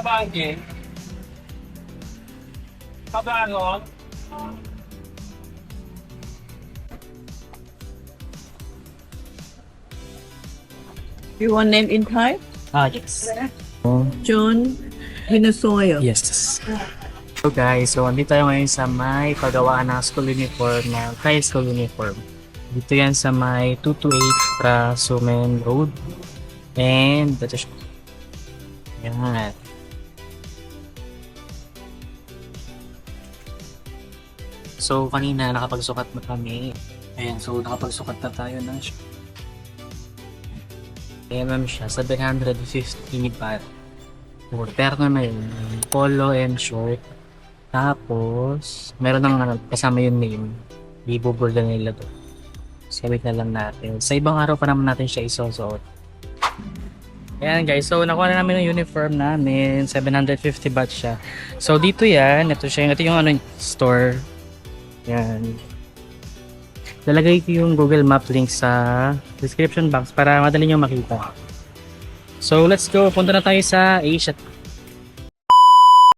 Kabangke. Kabangon. You want name in Thai? Yes. John Hinosoyo. Yes. So guys, so andito tayo ngayon sa may pagawaan ng school uniform, na high school uniform. Dito yan sa may 228 Rasumen Road. And ito siya. Yan. So kanina nakapagsukat na kami. Ayan, so nakapagsukat na tayo ng mm siya, 750 baht. O, terno na yun. Polo and short. Tapos, meron ng kasama yung name. Ibubol na nila to. Sabit na lang natin. Sa ibang araw pa naman natin siya isusuot. Ayan guys, so nakuha na namin yung uniform namin. 750 baht siya. So dito yan, ito yung ano, store. Yan. Lalagay ko yung Google Map link sa description box para madali nyo makita. So let's go, punta na tayo sa Asia